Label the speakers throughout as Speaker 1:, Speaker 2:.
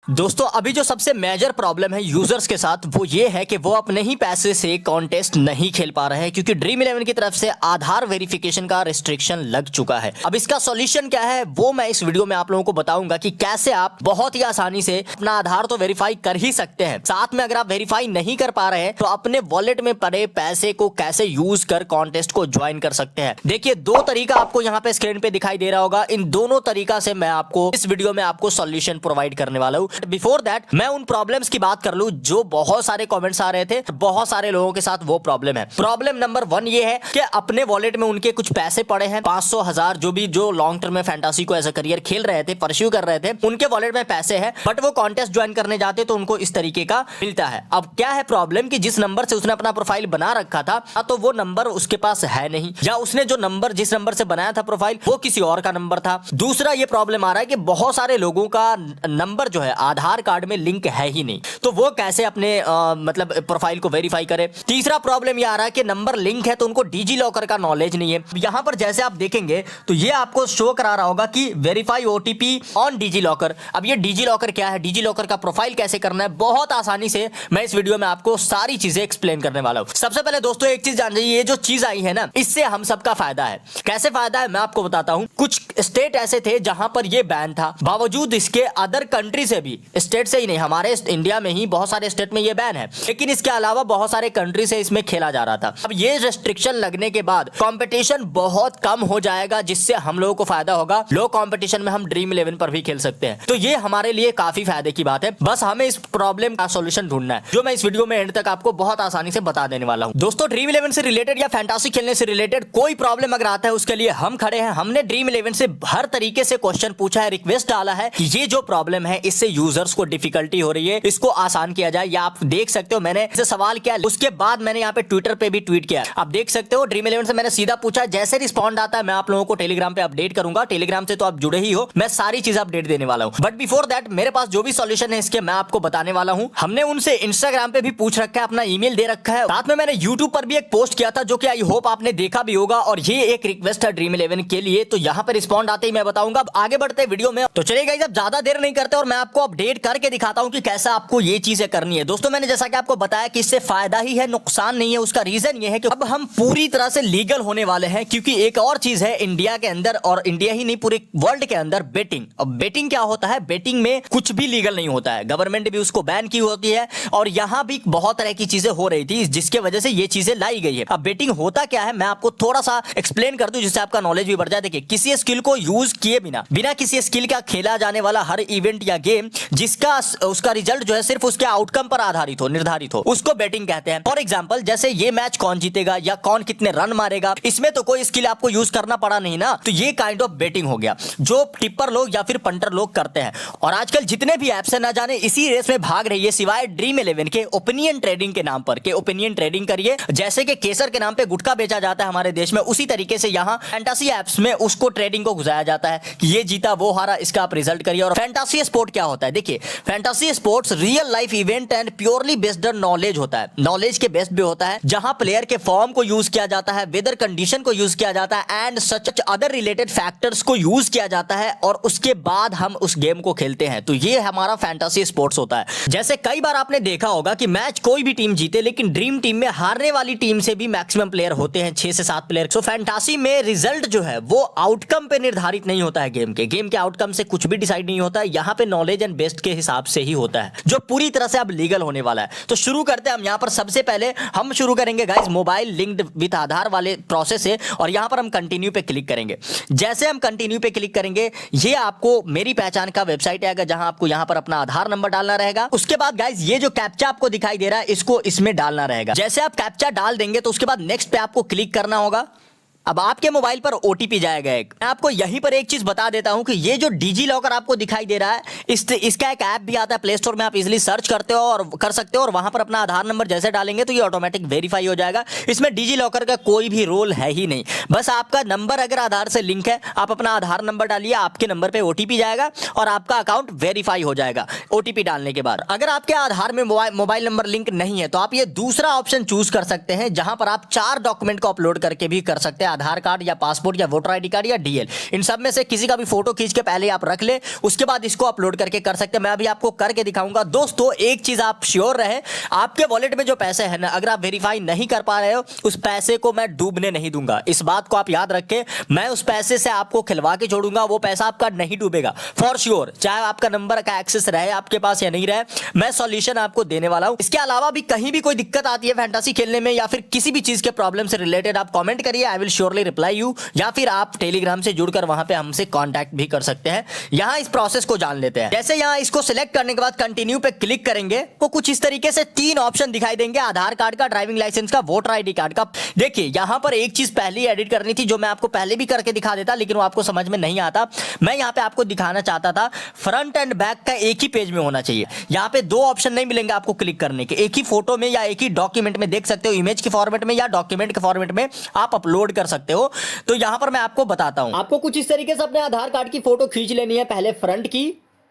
Speaker 1: दोस्तों अभी जो सबसे मेजर प्रॉब्लम है यूजर्स के साथ वो ये है कि वो अपने ही पैसे से कॉन्टेस्ट नहीं खेल पा रहे हैं क्योंकि ड्रीम 11 की तरफ से आधार वेरिफिकेशन का रिस्ट्रिक्शन लग चुका है। अब इसका सॉल्यूशन क्या है वो मैं इस वीडियो में आप लोगों को बताऊंगा कि कैसे आप बहुत ही आसानी से अपना आधार तो वेरीफाई कर ही सकते हैं, साथ में अगर आप वेरीफाई नहीं कर पा रहे हैं तो अपने वॉलेट में पड़े पैसे को कैसे यूज कर कॉन्टेस्ट को ज्वाइन कर सकते हैं। देखिए दो तरीका आपको यहाँ पे स्क्रीन पे दिखाई दे रहा होगा, इन दोनों तरीका से मैं आपको इस वीडियो में आपको सॉल्यूशन प्रोवाइड करने वाला हूँ। बिफोर दैट मैं उन प्रॉब्लम्स की बात कर लूं जो बहुत सारे कमेंट्स आ रहे थे, बहुत सारे लोगों के साथ वो प्रॉब्लम है। प्रॉब्लम नंबर 1 ये है कि अपने वॉलेट में उनके कुछ पैसे पड़े हैं, 500 1000 जो लॉन्ग टर्म में फैंटासी को एज अ करियर खेल रहे थे, परस्यू कर रहे थे, उनके वॉलेट में पैसे हैं बट वो कॉन्टेस्ट ज्वाइन करने जाते तो उनको इस तरीके का मिलता है। अब क्या है प्रॉब्लम कि जिस नंबर से उसने अपना प्रोफाइल बना रखा था तो वो नंबर उसके पास है नहीं, या उसने जो नंबर जिस नंबर से बनाया था प्रोफाइल वो किसी और का नंबर था। दूसरा ये प्रॉब्लम आ रहा है कि बहुत सारे लोगों का नंबर जो है आधार कार्ड में लिंक है ही नहीं, तो वो कैसे अपने मतलब प्रोफाइल को वेरीफाई करे। तीसरा प्रॉब्लम ये आ रहा है कि नंबर लिंक है तो उनको डिजी लॉकर का नॉलेज नहीं है। यहां पर जैसे आप देखेंगे तो ये आपको शो करा रहा होगा कि verify OTP on DigiLocker. अब ये डिजी लॉकर क्या है, डिजी लॉकर का प्रोफाइल कैसे करना है, बहुत आसानी से मैं इस वीडियो में आपको सारी चीजें एक्सप्लेन करने वाला हूं। सबसे पहले दोस्तों एक चीज जान जाइए, ये जो चीज आई है ना इससे हम सबका फायदा है। कैसे फायदा है मैं आपको बताता हूं। कुछ स्टेट ऐसे थे जहां पर ये बैन था, बावजूद इसके अदर कंट्री से भी, स्टेट से ही नहीं हमारे इंडिया में ही बहुत सारे स्टेट में ये बैन है, लेकिन इसके अलावा बहुत सारे कंट्री से इसमें खेला जा रहा था। अब ये रेस्ट्रिक्शन लगने के बाद कंपटीशन बहुत कम हो जाएगा जिससे हम लोगों को फायदा होगा। लो कंपटीशन में हम ड्रीम 11 पर भी खेल सकते हैं, तो ये हमारे लिए काफी फायदे की बात है। बस हमें इस प्रॉब्लम का सॉल्यूशन ढूंढना है जो मैं इस वीडियो में एंड तक आपको बहुत आसानी से बता देने वाला हूं। दोस्तों ड्रीम 11 से रिलेटेड या फैंटासी खेलने से रिलेटेड कोई प्रॉब्लम अगर आता है उसके लिए हम खड़े हैं। हमने ड्रीम 11 से हर तरीके से क्वेश्चन पूछा है, रिक्वेस्ट डाला है कि ये जो प्रॉब्लम है इससे यूजर्स को डिफिकल्टी हो रही है, इसको आसान किया जाए। या आप देख सकते हो मैंने इसे सवाल किया, उसके बाद मैंने यहाँ पे ट्विटर पे भी ट्वीट किया। आप देख सकते हो ड्रीम 11 से मैंने सीधा पूछा, जैसे रिस्पॉन्ड आता है मैं आप लोगों को टेलीग्राम पे अपडेट करूंगा। टेलीग्राम से तो आप जुड़े ही हो, मैं सारी चीज अपडेट देने वाला हूं। बट बिफोर दैट मेरे पास जो भी सॉल्यूशन है इसके मैं आपको बताने वाला हूं। हमने उनसे इंस्टाग्राम पे भी पूछ रखा है, अपना ईमेल दे रखा है, साथ में मैंने यूट्यूब पर भी एक पोस्ट किया था जो कि आई होप आपने देखा भी होगा, और ये एक रिक्वेस्ट है ड्रीम 11 के लिए। तो यहाँ पे रिस्पॉन्ड आते ही मैं बताऊंगा। आगे बढ़ते वीडियो में, तो चलिए गाइस अब ज्यादा देर नहीं करते और मैं आपको अपडेट करके दिखाता हूं कि कैसा आपको ये चीजें करनी है। दोस्तों मैंने जैसा कि आपको बताया कि इससे फायदा ही है, नुकसान नहीं है। उसका रीजन ये है कि अब हम पूरी तरह से लीगल होने वाले हैं, क्योंकि एक और चीज है इंडिया के अंदर, और इंडिया ही नहीं पूरे वर्ल्ड के अंदर, बेटिंग। अब बेटिंग क्या होता है, बेटिंग में कुछ भी लीगल नहीं होता है, गवर्नमेंट भी उसको बैन की होती है, और यहां भी बहुत तरह की चीजें हो रही थी जिसके वजह से ये चीजें लाई गई है। अब बेटिंग होता क्या है मैं आपको थोड़ा सा एक्सप्लेन कर दूं जिससे आपका नॉलेज भी बढ़ जाए। देखिए किसी स्किल को यूज किए बिना किसी स्किल का खेला जाने वाला हर इवेंट या गेम जिसका उसका रिजल्ट जो है सिर्फ उसके आउटकम पर आधारित हो, निर्धारित हो, उसको बेटिंग कहते हैं। फॉर एग्जांपल जैसे ये मैच कौन जीतेगा या कौन कितने रन मारेगा, इसमें तो कोई स्किल आपको यूज करना पड़ा नहीं ना, तो ये काइंड ऑफ बेटिंग हो गया जो टिप्पर लोग या फिर पंटर लोग करते हैं। और आजकल जितने भी ऐप्स है ना जाने इसी रेस में भाग रही है, सिवाय ड्रीम 11 के ओपिनियन ट्रेडिंग के नाम पर, के ओपिनियन ट्रेडिंग करिए। जैसे कि केसर के नाम पे गुटखा बेचा जाता है हमारे देश में, उसी तरीके से यहाँ फैंटासी एप्स में उसको ट्रेडिंग को घुसाया जाता है कि ये जीता वो हारा, इसका आप रिजल्ट करिए। और फैंटासी स्पोर्ट क्या होता है, देखिए fantasy sports real life event and purely based on knowledge होता है, नॉलेज के बेस्ड भी होता है, जहां प्लेयर के फॉर्म को यूज किया जाता है, वेदर कंडीशन को यूज किया जाता है and such other related factors को यूज किया जाता है, और उसके बाद हम उस गेम को खेलते हैं। तो ये हमारा फैंटासी स्पोर्ट्स होता है। जैसे कई बार आपने देखा होगा कि मैच कोई भी टीम जीते, लेकिन ड्रीम टीम में हारने वाली टीम से भी मैक्सिमम प्लेयर होते हैं, 6 से 7 प्लेयर। सो फैंटासी में रिजल्ट जो है वो आउटकम पे निर्धारित नहीं होता है, गेम के आउटकम से कुछ भी डिसाइड नहीं होता है, यहाँ पे नॉलेज एंड बेस्ड के हिसाब से ही होता है, जो पूरी तरह से अब लीगल होने वाला है। तो शुरू करते हैं हम। यहाँ पर सबसे पहले हम शुरू करेंगे गाइस मोबाइल लिंक्ड विद आधार वाले प्रोसेस से, और यहाँ पर हम कंटिन्यू पे क्लिक करेंगे। जैसे हम कंटिन्यू पे क्लिक करेंगे ये आपको मेरी पहचान का वेबसाइट आएगा जहां आपको यहाँ पर अपना आधार नंबर डालना रहेगा। उसके बाद गाइस ये जो कैप्चा आपको दिखाई दे रहा है इसको इसमें डालना रहेगा। जैसे आप कैप्चा डाल देंगे तो उसके बाद नेक्स्ट पे आपको क्लिक करना होगा। अब आपके मोबाइल पर ओटीपी जाएगा एक। मैं आपको यहीं पर एक चीज बता देता हूं कि ये जो डिजी लॉकर आपको दिखाई दे रहा है इसका एक ऐप भी आता है प्ले स्टोर में, आप इजीली सर्च करते हो और कर सकते हो, और वहां पर अपना आधार नंबर जैसे डालेंगे तो ये ऑटोमेटिक वेरीफाई हो जाएगा। इसमें डिजी लॉकर का कोई भी रोल है ही नहीं, बस आपका नंबर अगर आधार से लिंक है आप अपना आधार नंबर डालिए, आपके नंबर पे ओटीपी जाएगा और आपका अकाउंट वेरीफाई हो जाएगा ओटीपी डालने के बाद। अगर आपके आधार में मोबाइल नंबर लिंक नहीं है तो आप ये दूसरा ऑप्शन चूज कर सकते हैं जहां पर आप 4 डॉक्यूमेंट को अपलोड करके भी कर सकते हैं आधार कार्ड या पासपोर्ट या वोटर आईडी कार्ड या डीएल, इन सब में से किसी का भी फोटो खींच के पहले आप रख ले, उसके बाद इसको अपलोड करके कर सकते हैं। मैं अभी आपको करके दिखाऊंगा। दोस्तों एक चीज आप श्योर रहे, आपके वॉलेट में जो पैसे हैं ना, अगर आप वेरीफाई नहीं कर पा रहे हो, उस पैसे को मैं डूबने नहीं दूंगा। इस बात को आप याद रखें, मैं उस पैसे से आपको खिलवा के छोड़ूंगा, वो पैसा आपका नहीं डूबेगा फॉर श्योर। चाहे आपका नंबर का एक्सेस रहे आपके पास या नहीं रहे, मैं सॉल्यूशन आपको देने वाला हूं। इसके अलावा भी कहीं भी कोई दिक्कत आती है फैंटेसी खेलने में या फिर किसी भी चीज के प्रॉब्लम से रिलेटेड, आप कमेंट करिए, I will surely reply you, या फिर आप टेलीग्राम से जुड़कर वहां पे हमसे कांटेक्ट भी कर सकते हैं। यहां इस प्रोसेस को जान लेते हैं। जैसे यहां इसको सिलेक्ट करने के बाद कंटिन्यू पे क्लिक करेंगे तो कुछ इस तरीके से 3 ऑप्शन दिखाई देंगे, आधार कार्ड का, ड्राइविंग लाइसेंस का, वोटर आईडी कार्ड का। देखिए यहां पर एक चीज पहले ही एडिट करनी थी, जो मैं आपको पहले भी करके दिखा देता, लेकिन वो आपको समझ में नहीं आता। मैं यहां पे आपको दिखाना चाहता था, फ्रंट एंड बैक का एक ही पेज में होना चाहिए। यहां पे 2 ऑप्शन नहीं मिलेंगे आपको क्लिक करने के, एक ही फोटो में या एक ही डॉक्यूमेंट में देख सकते हो, इमेज के फॉर्मेट में या डॉक्यूमेंट के फॉर्मेट में आप अपलोड कर सकते हो। तो यहां पर मैं आपको बताता हूं, आपको कुछ इस तरीके से अपने आधार कार्ड की फोटो खींच लेनी है, पहले फ्रंट की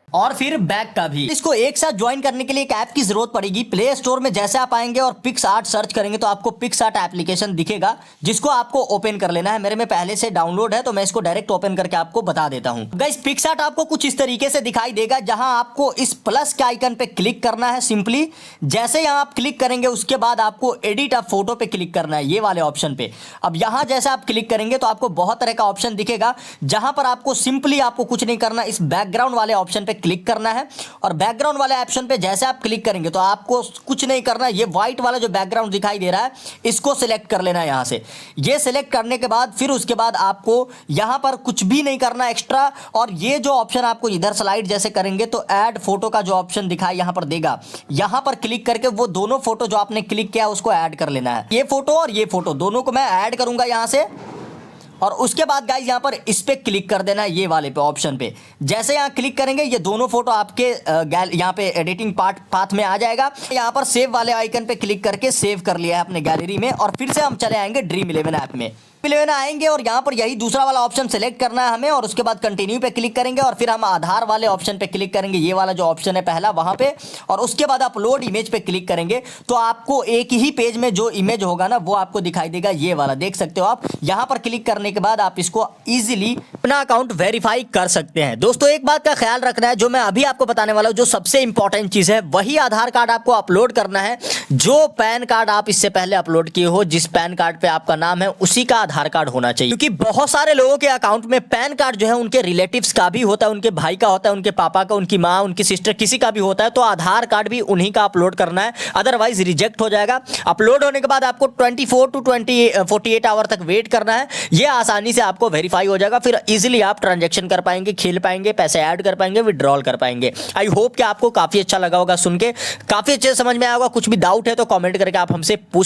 Speaker 1: और फिर बैक का भी। इसको एक साथ ज्वाइन करने के लिए एक ऐप की जरूरत पड़ेगी। प्ले स्टोर में जैसे आप आएंगे और पिक्सआर्ट सर्च करेंगे तो आपको पिक्सआर्ट एप्लीकेशन दिखेगा, जिसको आपको ओपन कर लेना है। मेरे में पहले से डाउनलोड है तो मैं इसको डायरेक्ट ओपन करके आपको बता देता हूं। गाइस पिक्सआर्ट आपको कुछ इस तरीके से दिखाई देगा, जहां आपको इस प्लस के आइकन पे क्लिक करना है सिंपली। जैसे यहां आप क्लिक करेंगे उसके बाद आपको एडिट अ फोटो पे क्लिक करना है, ये वाले ऑप्शन पे। अब यहां जैसे आप क्लिक करेंगे तो आपको बहुत तरह का ऑप्शन दिखेगा, जहां पर आपको सिंपली आपको कुछ नहीं करना, इस बैकग्राउंड वाले ऑप्शन पे क्लिक करना है। और बैकग्राउंड वाले ऑप्शन पे जैसे आप क्लिक करेंगे तो आपको कुछ नहीं करना, ये व्हाइट वाला जो बैकग्राउंड दिखाई दे रहा है इसको सिलेक्ट कर लेना है यहां से। ये सिलेक्ट करने के बाद फिर उसके बाद आपको यहां पर कुछ भी नहीं करना एक्स्ट्रा, और ये जो ऑप्शन आपको इधर स्लाइड जैसे करेंगे तो ऐड फोटो का जो ऑप्शन दिखाई यहां पर देगा, यहां पर क्लिक करके वो दोनों फोटो जो आपने क्लिक किया उसको ऐड कर लेना है। ये फोटो और ये फोटो दोनों को मैं ऐड करूंगा यहां से, और उसके बाद गाइस यहां पर इस पे क्लिक कर देना है, ये वाले पे ऑप्शन पे। जैसे यहां क्लिक करेंगे ये दोनों फोटो आपके यहां पे एडिटिंग पाथ में आ जाएगा। यहां पर सेव वाले आइकन पे क्लिक करके सेव कर लिया है अपने गैलरी में, और फिर से हम चले आएंगे ड्रीम 11 ऐप में। 11 आएंगे और यहां पर यही दूसरा वाला ऑप्शन सेलेक्ट करना है हमें, और उसके बाद कंटिन्यू पे क्लिक करेंगे और फिर हम आधार वाले ऑप्शन पे क्लिक करेंगे, ये वाला जो ऑप्शन है पहला वहां पे, और उसके बाद अपलोड इमेज पे क्लिक करेंगे तो आपको एक ही पेज में जो इमेज होगा ना वो आपको दिखाई देगा, ये वाला देख सकते हो आप। यहां पर क्लिक करने के बाद आप इसको इजीली अपना अकाउंट वेरीफाई कर सकते हैं। दोस्तों एक बात का ख्याल रखना है, जो मैं अभी आपको बताने वाला हूं, जो सबसे इंपॉर्टेंट चीज है, वही आधार कार्ड आपको अपलोड करना है जो पैन कार्ड आप इससे पहले अपलोड किए हो। जिस पैन कार्ड पे आपका नाम है उसी का आधार कार्ड होना चाहिए, क्योंकि बहुत सारे लोगों के अकाउंट में पैन कार्ड जो है उनके रिलेटिव्स का भी होता है, उनके भाई का होता है, उनके पापा का, उनकी माँ, उनकी सिस्टर, किसी का भी होता है। तो आधार कार्ड भी उन्हीं का अपलोड करना है, अदरवाइज रिजेक्ट हो जाएगा। अपलोड होने के बाद आपको 24 टू 48 आवर तक वेट करना है, ये आसानी से आपको वेरीफाई हो जाएगा। फिर इजीली आप ट्रांजैक्शन कर पाएंगे, खेल पाएंगे, पैसे ऐड कर पाएंगे, विड्रॉल कर पाएंगे। आई होप कि आपको काफी अच्छा लगा होगा सुन के, काफी अच्छे से समझ में आया होगा। कुछ भी डाउट है तो कमेंट करके आप हमसे पूछ